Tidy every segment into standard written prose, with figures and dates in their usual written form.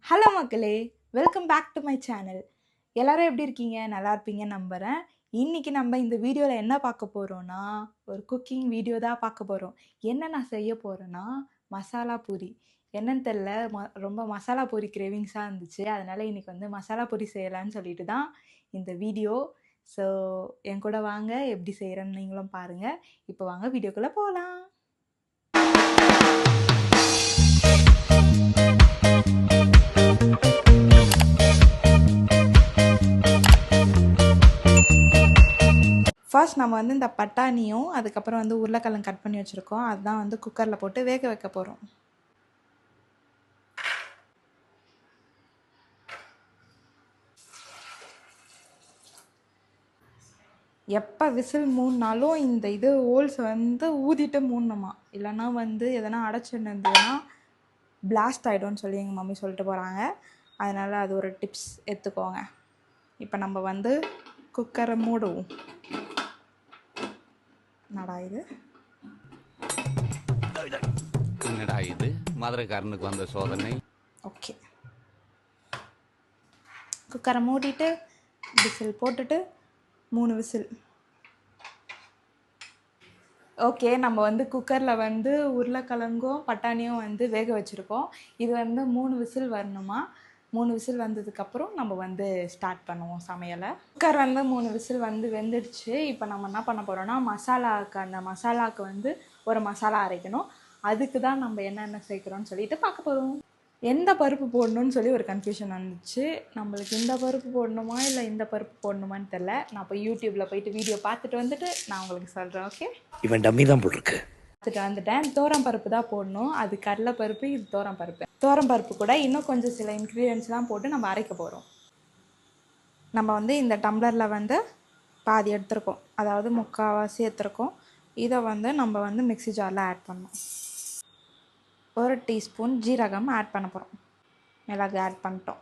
Hello மக்களே, welcome back to my channel. எல்லாரும் எப்படி இருக்கீங்க? நல்லா இருப்பீங்கன்னு நம்புகிறேன். இன்றைக்கி நம்ம இந்த வீடியோவில் என்ன பார்க்க போகிறோன்னா, ஒரு குக்கிங் வீடியோ தான் பார்க்க போகிறோம். என்ன நான் செய்ய போகிறேன்னா, மசாலா பூரி. என்னன்னு தெரில, ரொம்ப மசாலா பூரி கிரேவிங்ஸாக இருந்துச்சு. அதனால் இன்றைக்கி வந்து மசாலா பூரி செய்யலான்னு சொல்லிட்டு தான் இந்த வீடியோ. ஸோ என் கூட வாங்க, எப்படி செய்கிறேன்னு நீங்களும் பாருங்கள். இப்போ வாங்க வீடியோக்குள்ளே போகலாம். ஃபர்ஸ்ட் நம்ம வந்து இந்த பட்டாணியும் அதுக்கப்புறம் வந்து உருளைக்கிழங்கு கட் பண்ணி வச்சுருக்கோம். அதுதான் வந்து குக்கரில் போட்டு வேக வைக்க போகிறோம். எப்போ விசில் மூடினாலும் இந்த ஹோல்ஸ் வந்து ஊதிட்டு மூடணுமா, இல்லைன்னா வந்து எதனா அடைச்சின்னு இருந்ததுன்னா பிளாஸ்ட் ஆகிடும்னு சொல்லி எங்கள் மம்மி சொல்லிட்டு போகிறாங்க. அதனால் அது ஒரு டிப்ஸ் எடுத்துக்கோங்க. இப்போ நம்ம வந்து குக்கரை மூடுவோம். என்னடா இது மதுரைக்காரனுக்கு வந்த சோதனை. ஓகே, குக்கரை மூடிட்டு விசில் போட்டுட்டு 3 விசில். ஓகே, நம்ம வந்து குக்கரில் வந்து உருளைக்கிழங்கும் பட்டாணியும் வந்து வேக வச்சுருக்கோம். இது வந்து 3 விசில் வரணுமா. 3 விசில் வந்ததுக்கப்புறம் நம்ம வந்து ஸ்டார்ட் பண்ணுவோம் சமையலை. குக்கர் வந்து 3 விசில் வந்து வெந்துடுச்சு. இப்போ நம்ம என்ன பண்ண போகிறோன்னா, அந்த மசாலாவுக்கு வந்து ஒரு மசாலா அரைக்கணும். அதுக்கு தான் நம்ம என்னென்ன சேர்க்குறோன்னு சொல்லிட்டு பார்க்க போகிறோம். எந்த பருப்பு போடணும்னு சொல்லி ஒரு கன்ஃபியூஷன் வந்துச்சு. நம்மளுக்கு இந்த பருப்பு போடணுமா இல்லை இந்த பருப்பு போடணுமான்னு தெரில. நான் போய் யூடியூப்பில் போயிட்டு வீடியோ பார்த்துட்டு வந்துட்டு நான் உங்களுக்கு சொல்கிறேன். ஓகே, இவன் டம்மி தான் போட்டிருக்கு. பார்த்துட்டு வந்துட்டேன். தோரம் பருப்பு தான் போடணும். அது கடலை பருப்பு, இது தோரம் பருப்பு. தோரம் பருப்பு கூட இன்னும் கொஞ்சம் சில இன்க்ரீடியன்ஸ்லாம் போட்டு நம்ம அரைக்க போகிறோம். நம்ம வந்து இந்த டம்ளரில் வந்து பாதி எடுத்துருக்கோம், அதாவது முக்கால்வாசி எடுத்துருக்கோம். இதை வந்து நம்ம வந்து மிக்ஸி ஜாரில் ஆட் பண்ணோம். 1 டீஸ்பூன் ஜீரகம் ஆட் பண்ண போகிறோம். மிளகு ஆட் பண்ணிட்டோம்.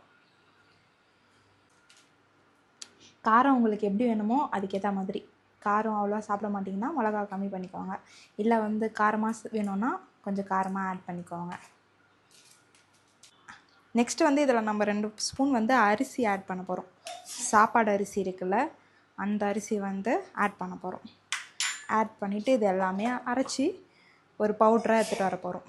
காரம் உங்களுக்கு எப்படி வேணுமோ அதுக்கேற்ற மாதிரி. காரம் அவ்வளோவா சாப்பிட மாட்டிங்கன்னா மிளகா கம்மி பண்ணிக்கோங்க. இல்லை வந்து காரமாக வேணும்னா கொஞ்சம் காரமாக ஆட் பண்ணிக்கோங்க. நெக்ஸ்ட்டு வந்து இதில் நம்ம 2 ஸ்பூன் வந்து அரிசி ஆட் பண்ண போகிறோம். சாப்பாடு அரிசி இருக்குல்ல, அந்த அரிசி வந்து ஆட் பண்ண போகிறோம். ஆட் பண்ணிவிட்டு இது எல்லாமே அரைச்சி ஒரு பவுட்ராக எடுத்துகிட்டு வர போகிறோம்.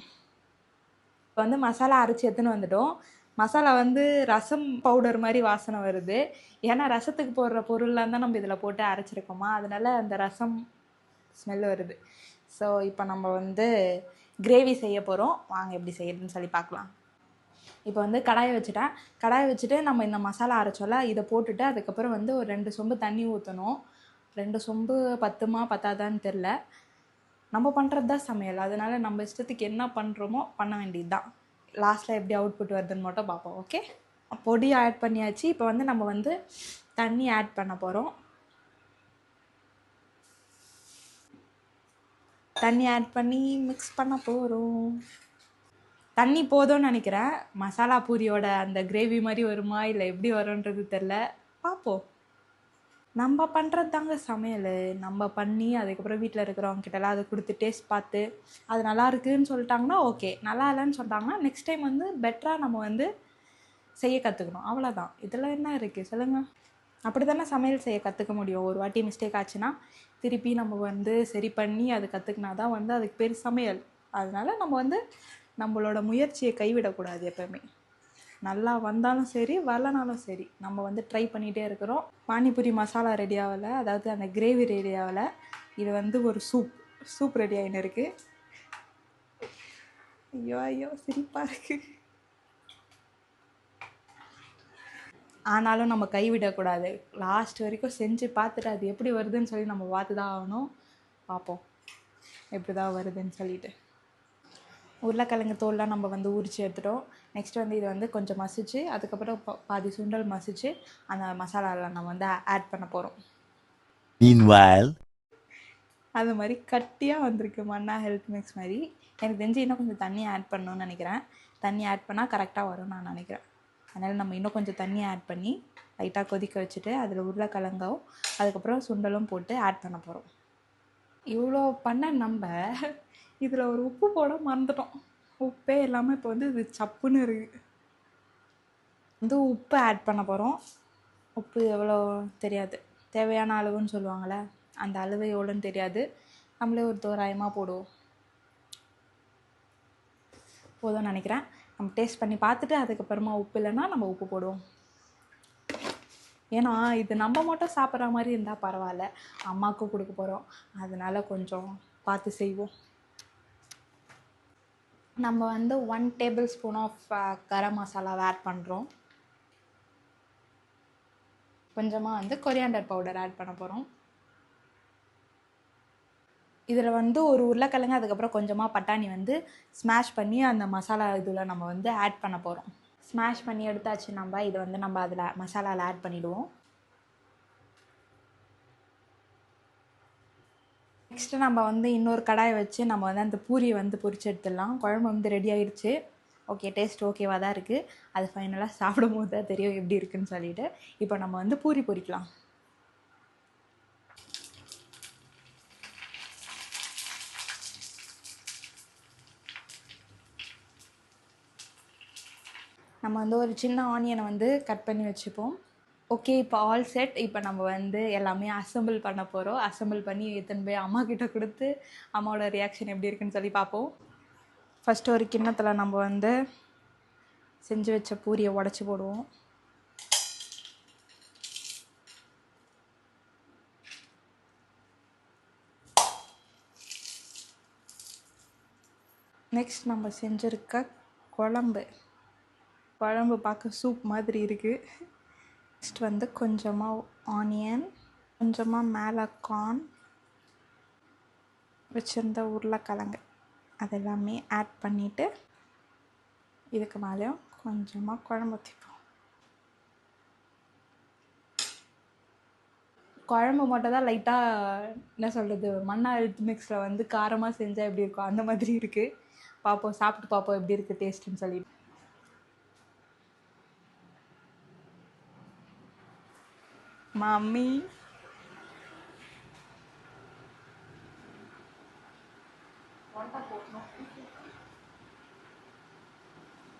இப்போ வந்து மசாலா அரைச்சி எடுத்துன்னு வந்துட்டோம். மசாலா வந்து ரசம் பவுடர் மாதிரி வாசனை வருது. ஏன்னா ரசத்துக்கு போடுற பொருள்லாம் தான் நம்ம இதில் போட்டு அரைச்சிருக்கோமா, அதனால் அந்த ரசம் ஸ்மெல் வருது. ஸோ இப்போ நம்ம வந்து கிரேவி செய்ய போகிறோம். வாங்க எப்படி செய்யறதுன்னு சொல்லி பார்க்கலாம். இப்போ வந்து கடாயை வச்சுட்டு நம்ம இந்த மசாலா அரைச்சோல இதை போட்டுட்டு அதுக்கப்புறம் வந்து ஒரு 2 சொம்பு தண்ணி ஊற்றணும். 2 சொம்பு பத்துமா பத்தாதான்னு தெரில. நம்ம பண்ணுறது தான் சமையல், அதனால் நம்ம இஷ்டத்துக்கு என்ன பண்ணுறோமோ பண்ண வேண்டியது தான். லாஸ்ட்டில் எப்படி அவுட்புட் வருதுன்னு மட்டும் பார்ப்போம். ஓகே, பொடி ஆட் பண்ணியாச்சு. இப்போ வந்து நம்ம வந்து தண்ணி ஆட் பண்ண போகிறோம். தண்ணி ஆட் பண்ணி மிக்ஸ் பண்ண போகிறோம். தண்ணி போதும்னு நினைக்கிறேன். மசாலா பூரியோட அந்த கிரேவி மாதிரி வருமா இல்லை எப்படி வரும்ன்றது தெரில, பார்ப்போம். நம்ம பண்ணுறது தாங்க சமையல். நம்ம பண்ணி அதுக்கப்புறம் வீட்டில் இருக்கிறவங்க கிட்டலாம் அதை கொடுத்து டேஸ்ட் பார்த்து அது நல்லா இருக்குதுன்னு சொல்லிட்டாங்கன்னா ஓகே, நல்லா இல்லைன்னு சொல்லிட்டாங்கன்னா நெக்ஸ்ட் டைம் வந்து பெட்டராக நம்ம வந்து செய்ய கற்றுக்கணும். அவ்வளோதான். இதில் என்ன இருக்குது சொல்லுங்கள்? அப்படி தானே சமையல் செய்ய கற்றுக்க முடியும். ஒரு வாட்டி மிஸ்டேக் ஆச்சுன்னா திருப்பி நம்ம வந்து சரி பண்ணி அது கற்றுக்கினா தான் வந்து அதுக்கு பேர் சமையல். அதனால் நம்ம வந்து நம்மளோட முயற்சியை கைவிடக்கூடாது எப்போவுமே. நல்லா வந்தாலும் சரி வரலனாலும் சரி நம்ம வந்து ட்ரை பண்ணிகிட்டே இருக்கிறோம். பானிபூரி மசாலா ரெடி ஆகலை, அதாவது அந்த கிரேவி ரெடி ஆகலை. இது வந்து ஒரு சூப் ரெடி ஆகின்னு இருக்குது. ஐயோ சிரிப்பாக இருக்குது. ஆனாலும் நம்ம கைவிடக்கூடாது. லாஸ்ட் வரைக்கும் செஞ்சு பார்த்துட்டு அது எப்படி வருதுன்னு சொல்லி நம்ம பார்த்து தான் ஆகணும். பார்ப்போம் எப்படி தான் வருதுன்னு சொல்லிட்டு. உருளைக்கிழங்கு தோல்லாம் நம்ம வந்து உரித்து எடுத்துட்டோம். நெக்ஸ்ட் வந்து இது வந்து கொஞ்சம் மசிச்சு அதுக்கப்புறம் பாதி சுண்டல் மசிச்சு அந்த மசாலாவில் நம்ம வந்து ஆட் பண்ண போகிறோம். அது மாதிரி கட்டியாக வந்திருக்கு மன்னா ஹெல்த் மிக்ஸ் மாதிரி. எனக்கு தெரிஞ்சு இன்னும் கொஞ்சம் தண்ணி ஆட் பண்ணணும்னு நினைக்கிறேன். தண்ணி ஆட் பண்ணால் கரெக்டாக வரும்னு நான் நினைக்கிறேன். அதனால் நம்ம இன்னும் கொஞ்சம் தண்ணி ஆட் பண்ணி லைட்டாக கொதிக்க வச்சுட்டு அதில் உருளைக்கிழங்கும் அதுக்கப்புறம் சுண்டலும் போட்டு ஆட் பண்ண போகிறோம். இவ்வளோ பண்ண நம்ம இதில் ஒரு உப்பு போட மறந்துட்டோம். உப்பே இல்லாமல் இப்போ வந்து இது சப்புன்னு இருக்குது. வந்து உப்பு ஆட் பண்ண போகிறோம். உப்பு எவ்வளோ தெரியாது, தேவையான அளவுன்னு சொல்லுவாங்கள்ல, அந்த அளவு எவ்வளோன்னு தெரியாது, நம்மளே ஒரு தோராயமாக போடுவோம். போதும்னு நினைக்கிறேன். நம்ம டேஸ்ட் பண்ணி பார்த்துட்டு அதுக்கப்புறமா உப்பு இல்லைன்னா நம்ம உப்பு போடுவோம். ஏன்னா இது நம்ம மட்டும் சாப்பிட்ற மாதிரி இருந்தால் பரவாயில்ல, அம்மாவுக்கும் கொடுக்க போகிறோம், அதனால கொஞ்சம் பார்த்து செய்வோம். நம்ம வந்து 1 டேபிள் ஸ்பூன் ஆஃப் கரம் மசாலாவை ஆட் பண்ணுறோம். கொஞ்சமாக வந்து கொரியாண்டர் பவுடர் ஆட் பண்ண போகிறோம். இதில் வந்து ஒரு உருளைக்கிழங்கு, அதுக்கப்புறம் கொஞ்சமாக பட்டாணி வந்து ஸ்மாஷ் பண்ணி அந்த மசாலா இதில் நம்ம வந்து ஆட் பண்ண போகிறோம். ஸ்மாஷ் பண்ணி எடுத்தாச்சு. இதை வந்து நம்ம அதில் மசாலாவில் ஆட் பண்ணிவிடுவோம். நெக்ஸ்ட்டு நம்ம வந்து இன்னொரு கடாயை வச்சு நம்ம வந்து அந்த பூரியை வந்து பொரிச்சு எடுத்துடலாம். குழம்பு வந்து ரெடி ஆகிடுச்சு. ஓகே, டேஸ்ட் ஓகேவாக தான் இருக்குது. அது ஃபைனலாக சாப்பிடும் போது தான் தெரியும் எப்படி இருக்குதுன்னு சொல்லிட்டு. இப்போ நம்ம வந்து பூரி பொரிக்கலாம். நம்ம வந்து ஒரு சின்ன ஆனியனை வந்து கட் பண்ணி வச்சுப்போம். ஓகே, இப்போ ஆல் செட். இப்போ நம்ம வந்து எல்லாமே அசெம்பிள் பண்ண போகிறோம். அசெம்பிள் பண்ணி எடுத்துன்னு போய் அம்மா கிட்ட கொடுத்து அம்மாவோட ரியாக்ஷன் எப்படி இருக்குன்னு சொல்லி பார்ப்போம். ஃபஸ்ட்டு ஒரு கிண்ணத்தில் நம்ம வந்து செஞ்சு வச்ச பூரியை உடச்சி போடுவோம். நெக்ஸ்ட் நம்ம செஞ்சுருக்க குழம்பு பார்க்க சூப் மாதிரி இருக்குது. நெக்ஸ்ட் வந்து கொஞ்சமாக ஆனியன், கொஞ்சமாக மேலே கார்ன், வச்சுருந்த உருளைக்கிழங்கு அதெல்லாமே ஆட் பண்ணிவிட்டு இதுக்கு மேலேயும் கொஞ்சமாக குழம்பு ஊற்றிப்போம். குழம்பு மட்டும் தான் லைட்டாக என்ன சொல்கிறது, மண்ணா ஹெல்த் மிக்ஸில் வந்து காரமாக செஞ்சால் எப்படி இருக்கும் அந்த மாதிரி இருக்குது. பார்ப்போம், சாப்பிட்டு பார்ப்போம் எப்படி இருக்குது டேஸ்ட்டுன்னு சொல்லிட்டு. மம்மி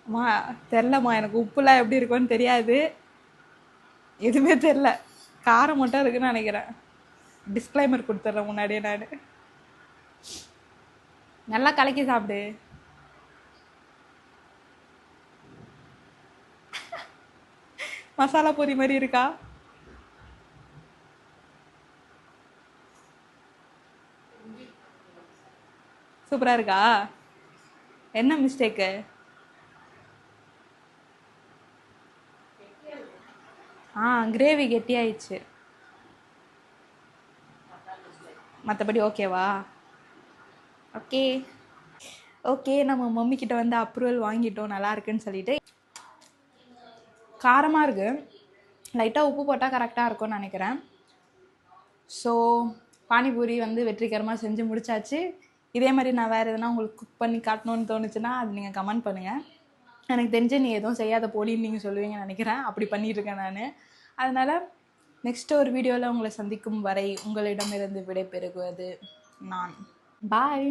அம்மா தெரிலம்மா, எனக்கு உப்புலாம் எப்படி இருக்குன்னு தெரியாது, எதுவுமே தெரில, காரம் மட்டும் இருக்குன்னு நினைக்கிறேன். டிஸ்க்ளைமர் கொடுத்துட்றேன் முன்னாடியே. நான் நல்லா கலக்கி சாப்பிடு. மசாலா பூரி மாதிரி இருக்கா? சூப்பராக இருக்கா? என்ன மிஸ்டேக்கு? கிரேவி கெட்டியாயிடுச்சு. மற்றபடி ஓகேவா? ஓகே, நம்ம மம்மிக்கிட்ட வந்து அப்ரூவல் வாங்கிட்டோம் நல்லா இருக்குன்னு சொல்லிட்டு. காரமாக இருக்குது, லைட்டாக உப்பு போட்டால் கரெக்டாக இருக்கும்னு நினைக்கிறேன். ஸோ பானிபூரி வந்து வெற்றிகரமாக செஞ்சு முடிச்சாச்சு. இதே மாதிரி நான் வேறு எதுனா உங்களுக்கு குக் பண்ணி காட்டணுன்னு தோணுச்சுன்னா அது நீங்கள் கமெண்ட் பண்ணுங்கள். எனக்கு தெரிஞ்சு நீ எதுவும் செய்யாத போலின்னு நீங்கள் சொல்லுவீங்கன்னு நினைக்கிறேன். அப்படி பண்ணிகிட்ருக்கேன் நான். அதனால் நெக்ஸ்ட்டு ஒரு வீடியோவில் உங்களை சந்திக்கும் வரை உங்களிடமிருந்து விடைபெறுவது நான். பாய்.